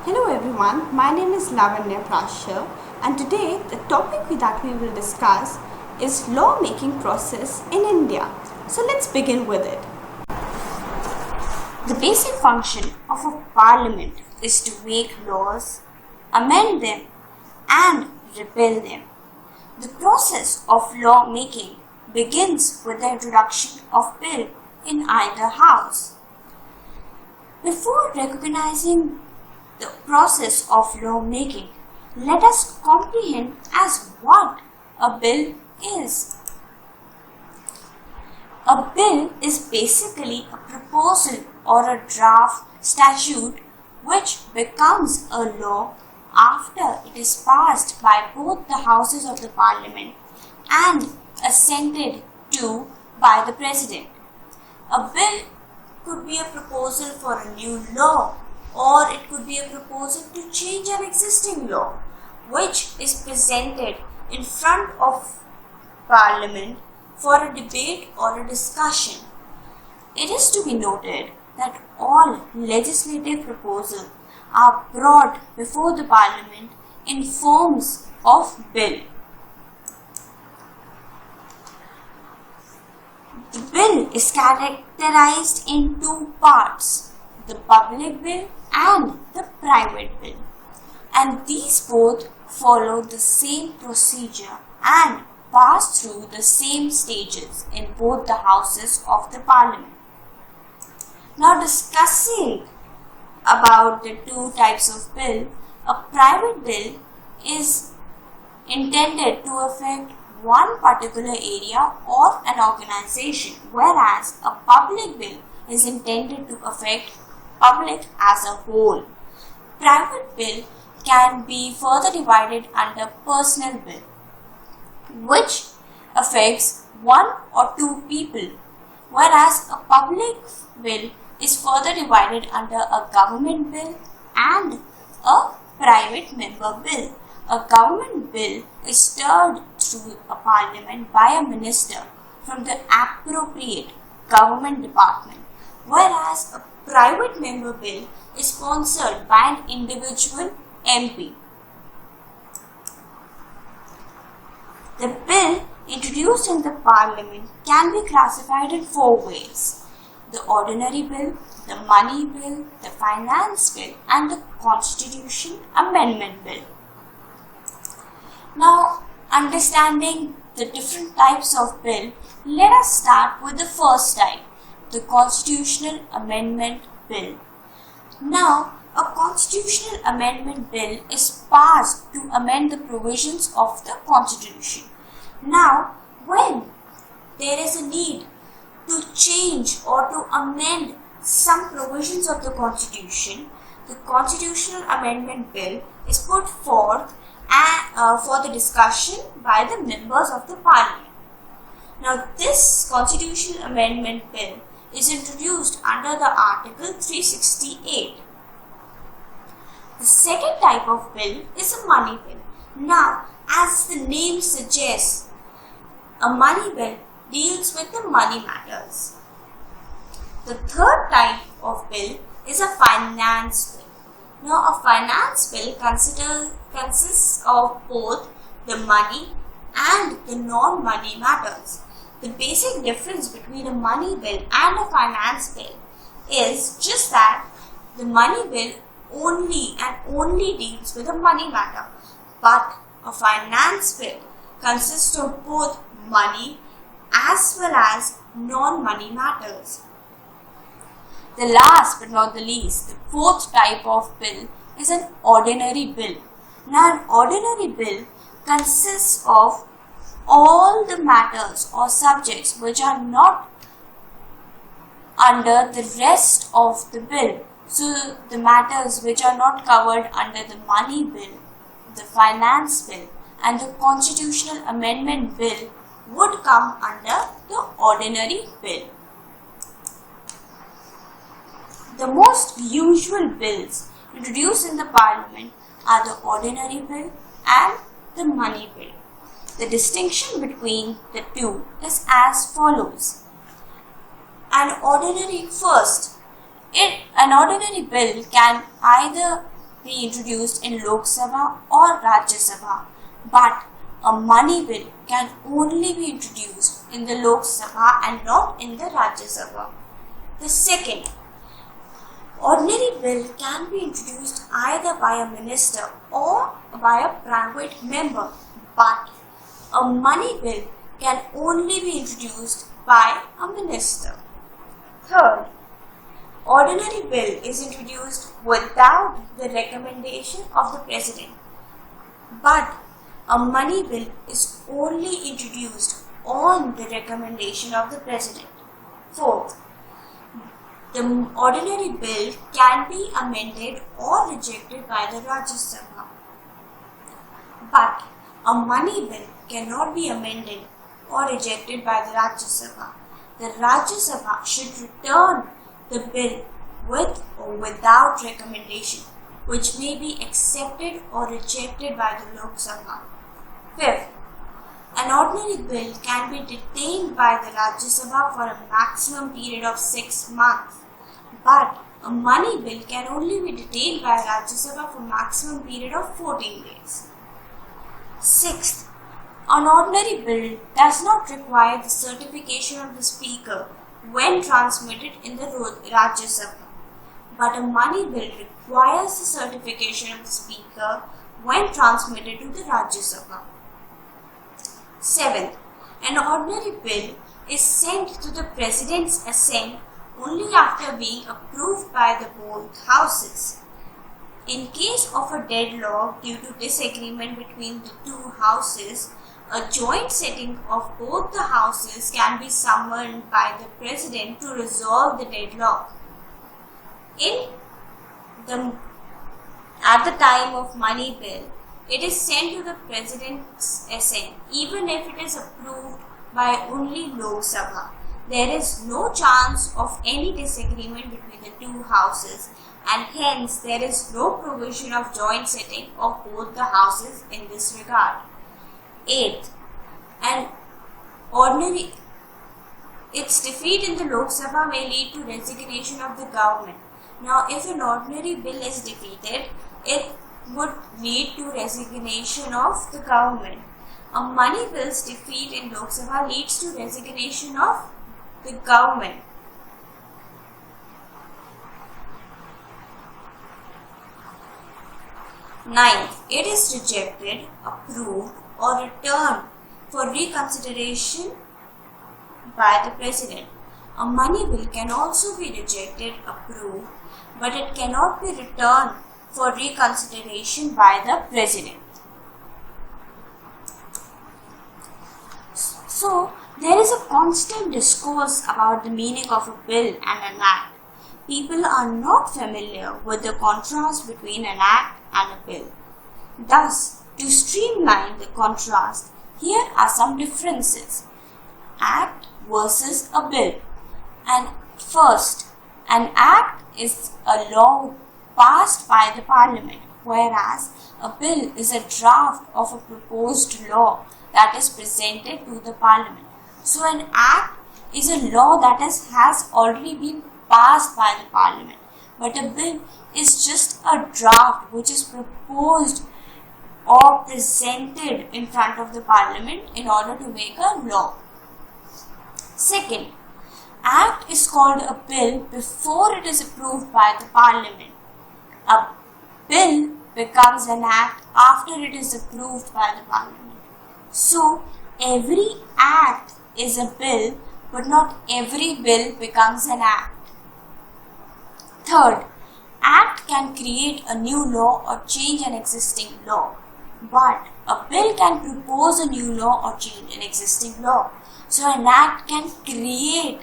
Hello everyone, my name is LAVANYA PRASHER and today the topic that we will discuss is law-making process in India. So let's begin with it. The basic function of a parliament is to make laws, amend them and repeal them. The process of law-making begins with the introduction of bill in either house. Before recognizing the process of law-making, let us comprehend as what a bill is. A bill is basically a proposal or a draft statute which becomes a law after it is passed by both the houses of the parliament and assented to by the president. A bill could be a proposal for a new law, or it could be a proposal to change an existing law, which is presented in front of Parliament for a debate or a discussion. It is to be noted that all legislative proposals are brought before the Parliament in forms of bill. The bill is characterized in two parts, the public bill and the private bill, and these both follow the same procedure and pass through the same stages in both the houses of the parliament. Now discussing about the two types of bill, a private bill is intended to affect one particular area or an organization, whereas a public bill is intended to affect public as a whole. Private bill can be further divided under personal bill, which affects one or two people, whereas a public bill is further divided under a government bill and a private member bill. A government bill is stirred through a parliament by a minister from the appropriate government department, whereas a private member bill is sponsored by an individual MP. The bill introduced in the parliament can be classified in four ways: the ordinary bill, the money bill, the finance bill, and the constitution amendment bill. Now, understanding the different types of bill, let us start with the first type, the constitutional amendment bill. Now, a constitutional amendment bill is passed to amend the provisions of the constitution. Now, when there is a need to change or to amend some provisions of the constitution, the constitutional amendment bill is put forth for the discussion by the members of the parliament. Now, this constitutional amendment bill is introduced under the Article 368. The second type of bill is a money bill. Now, as the name suggests, a money bill deals with the money matters. The third type of bill is a finance bill. Now, a finance bill consists of both the money and the non-money matters. The basic difference between a money bill and a finance bill is just that the money bill only deals with the money matter, but a finance bill consists of both money as well as non-money matters. The last but not the least, the fourth type of bill is an ordinary bill. Now, an ordinary bill consists of all the matters or subjects which are not under the rest of the bill. So, the matters which are not covered under the money bill, the finance bill, and the constitutional amendment bill would come under the ordinary bill. The most usual bills introduced in the parliament are the ordinary bill and the money bill. The distinction between the two is as follows. An ordinary bill can either be introduced in Lok Sabha or Rajya Sabha, but a money bill can only be introduced in the Lok Sabha and not in the Rajya Sabha. The second, ordinary bill can be introduced either by a minister or by a private member, but a money bill can only be introduced by a minister. Third, ordinary bill is introduced without the recommendation of the president, but a money bill is only introduced on the recommendation of the president. Fourth, the ordinary bill can be amended or rejected by the Rajya Sabha, but a money bill cannot be amended or rejected by the Rajya Sabha. The Rajya Sabha should return the bill with or without recommendation, which may be accepted or rejected by the Lok Sabha. Fifth, an ordinary bill can be detained by the Rajya Sabha for a maximum period of 6 months, but a money bill can only be detained by Rajya Sabha for maximum period of 14 days. Sixth, an ordinary bill does not require the certification of the Speaker when transmitted in the Rajya Sabha, but a money bill requires the certification of the Speaker when transmitted to the Rajya Sabha. Seventh, an ordinary bill is sent to the President's assent only after being approved by the both houses. In case of a deadlock due to disagreement between the two houses, a joint sitting of both the houses can be summoned by the President to resolve the deadlock. At the time of money bill, it is sent to the President's assent even if it is approved by only Lok Sabha. There is no chance of any disagreement between the two houses, and hence there is no provision of joint sitting of both the houses in this regard. Eighth, its defeat in the Lok Sabha may lead to resignation of the government. Now, if an ordinary bill is defeated, it would lead to resignation of the government. A money bill's defeat in Lok Sabha leads to resignation of the government. Ninth, it is rejected, approved, or returned for reconsideration by the President. A money bill can also be rejected, approved, but it cannot be returned for reconsideration by the President. So, there is a constant discourse about the meaning of a bill and an act. People are not familiar with the contrast between an act and a bill. Thus, to streamline the contrast, here are some differences. Act versus a bill. And first, an act is a law passed by the Parliament, whereas a bill is a draft of a proposed law that is presented to the Parliament. So an act is a law that has already been passed by the Parliament, but a bill is just a draft which is proposed or presented in front of the Parliament in order to make a law. Second, act is called a bill before it is approved by the Parliament. A bill becomes an act after it is approved by the Parliament. So, every act is a bill, but not every bill becomes an act. Third, act can create a new law or change an existing law, but a bill can propose a new law or change an existing law. So, an act can create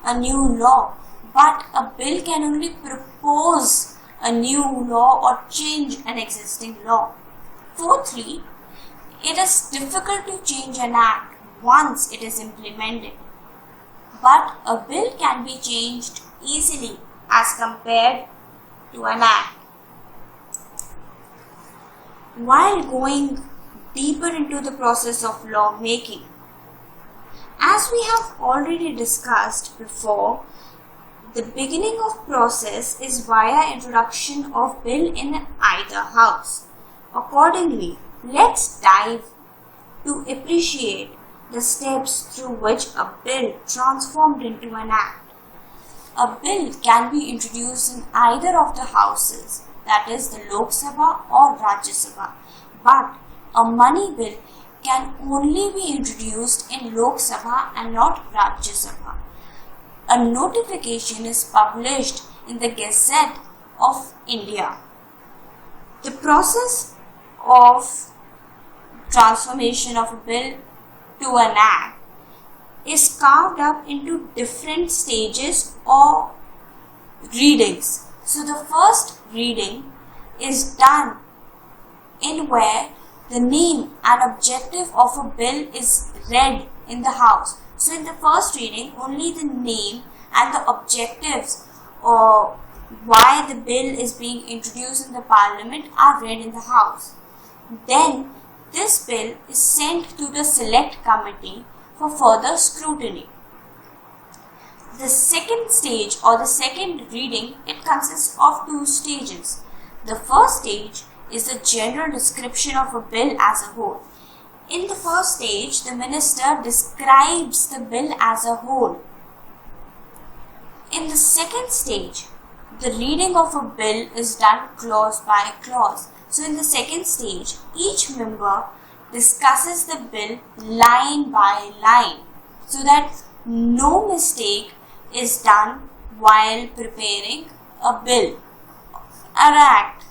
a new law, but a bill can only propose a new law or change an existing law. Fourthly, it is difficult to change an act once it is implemented, but a bill can be changed easily as compared to an act. While going deeper into the process of law making, as we have already discussed before, The beginning of process is via introduction of bill in either house. Accordingly, let's dive to appreciate the steps through which a bill transformed into an act. A bill can be introduced in either of the houses, that is the Lok Sabha or Rajya Sabha, but a money bill can only be introduced in Lok Sabha and not Rajya Sabha. A notification is published in the Gazette of India. The process of transformation of a bill to an act is carved up into different stages or readings. So the first reading is done in where the name and objective of a bill is read in the house. So in the first reading, only the name and the objectives or why the bill is being introduced in the parliament are read in the house. Then this bill is sent to the select committee for further scrutiny. The second stage or the second reading, it consists of two stages. The first stage is the general description of a bill as a whole. In the first stage, the minister describes the bill as a whole. In the second stage, the reading of a bill is done clause by clause. So in the second stage, each member discusses the bill line by line so that no mistake is done while preparing a bill, an act.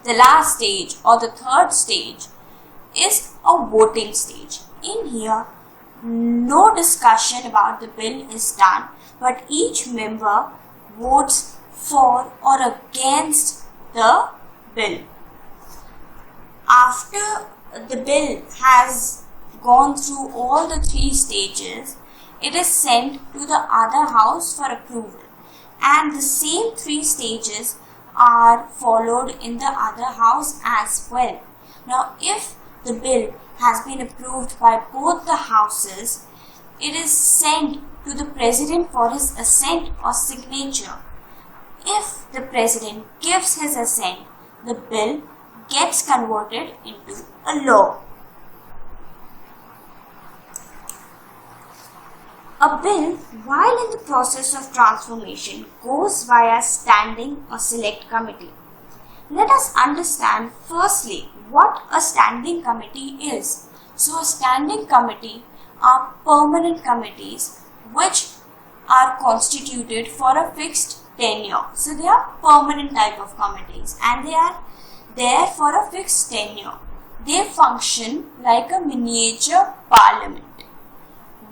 The last stage or the third stage is a voting stage. In here, no discussion about the bill is done, but each member votes for or against the bill. After the bill has gone through all the three stages, it is sent to the other house for approval, and the same three stages are followed in the other house as well. Now, if the bill has been approved by both the houses, it is sent to the president for his assent or signature. If the president gives his assent, the bill gets converted into a law. A bill, while in the process of transformation, goes via standing or select committee. Let us understand firstly what a standing committee is. So a standing committee are permanent committees which are constituted for a fixed tenure. So they are permanent type of committees and they are there for a fixed tenure. They function like a miniature parliament.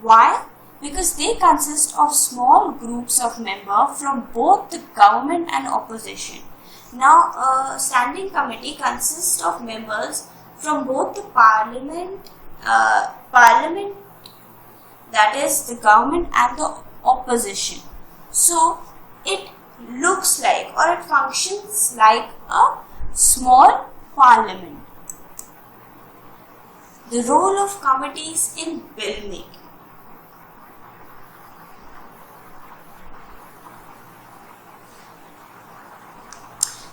Why? Because they consist of small groups of members from both the government and opposition. Now, a standing committee consists of members from both the parliament, that is the government and the opposition. So, it looks like or it functions like a small parliament. The role of committees in bill making.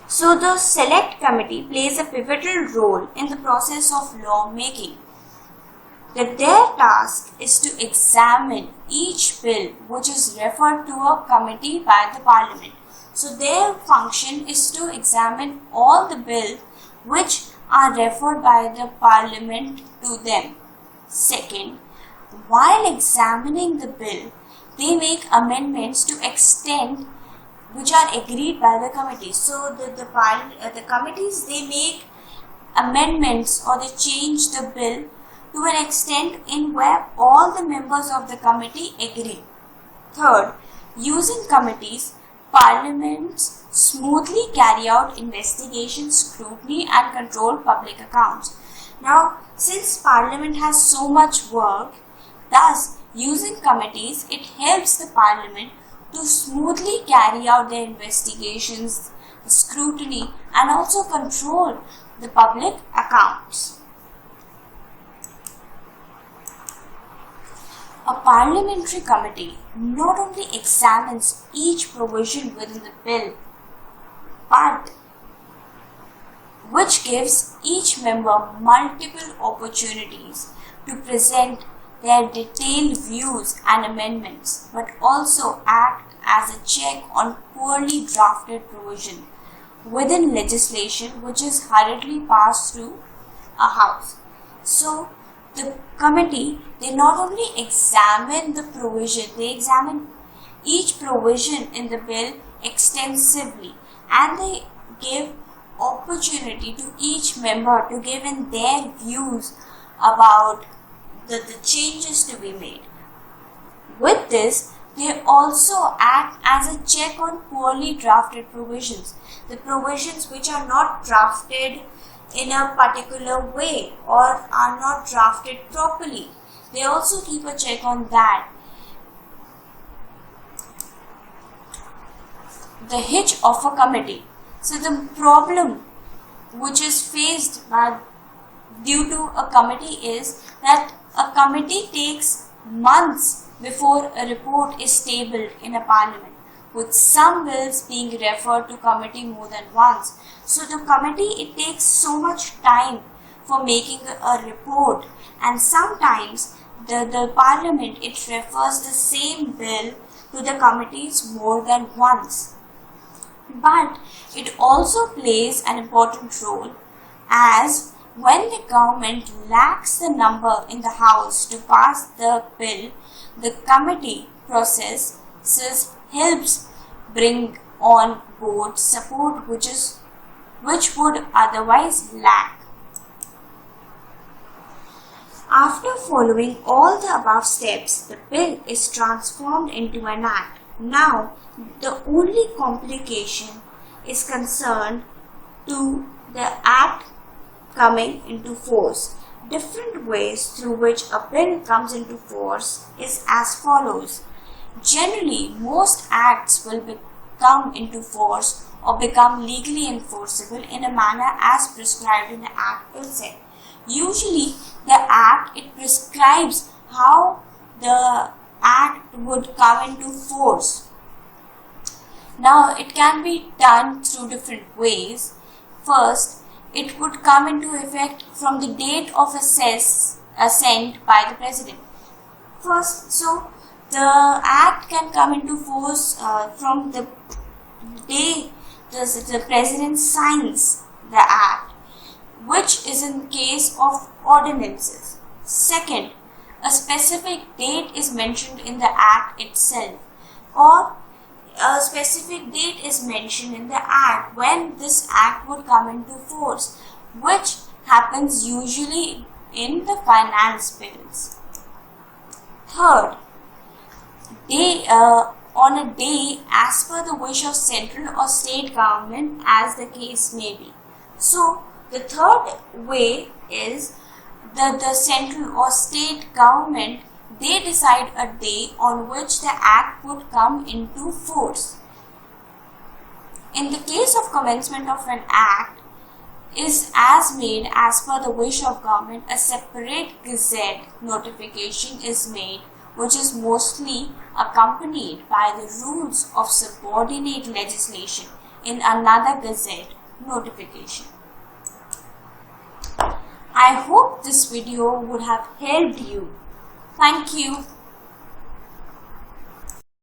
So the select committee plays a pivotal role in the process of law making. Their task is to examine each bill which is referred to a committee by the parliament. So their function is to examine all the bills which are referred by the parliament to them. Second, while examining the bill, they make amendments to extent which are agreed by the committee. So the committees, they make amendments or they change the bill to an extent in where all the members of the committee agree. Third, using committees, parliaments smoothly carry out investigation, scrutiny and control public accounts. Now, since parliament has so much work, thus using committees, it helps the parliament to smoothly carry out their investigations, scrutiny and also control the public accounts. A parliamentary committee not only examines each provision within the bill, but which gives each member multiple opportunities to present their detailed views and amendments, but also act as a check on poorly drafted provision within legislation which is hurriedly passed through a house. So the committee, they not only examine the provision, they examine each provision in the bill extensively, and they give opportunity to each member to give in their views about the changes to be made. With this, they also act as a check on poorly drafted provisions, the provisions which are not drafted in a particular way or are not drafted properly. They also keep a check on that. The hitch of a committee. So the problem which is faced due to a committee is that a committee takes months before a report is tabled in a parliament, with some bills being referred to committee more than once. So the committee, it takes so much time for making a report, and sometimes the parliament, it refers the same bill to the committees more than once. But it also plays an important role, as when the government lacks the number in the house to pass the bill, the committee processes helps bring on board support which would otherwise lack. After following all the above steps, the bill is transformed into an act. Now, the only complication is concerned to the act coming into force. Different ways through which a bill comes into force is as follows. Generally, most acts will come into force or become legally enforceable in a manner as prescribed in the Act will say. Usually, the Act, it prescribes how the Act would come into force. Now, it can be done through different ways. First, it would come into effect from the date of assent by the President. First, so the Act can come into force from the day the President signs the Act, which is in case of ordinances. Second, a specific date is mentioned in the Act itself, or a specific date is mentioned in the Act when this Act would come into force, which happens usually in the finance bills. Third, on a day as per the wish of central or state government, as the case may be. So, the third way is that the central or state government, they decide a day on which the Act would come into force. In the case of commencement of an Act, is as made as per the wish of government, a separate gazette notification is made, which is mostly accompanied by the rules of subordinate legislation in another gazette notification. I hope this video would have helped you. Thank you.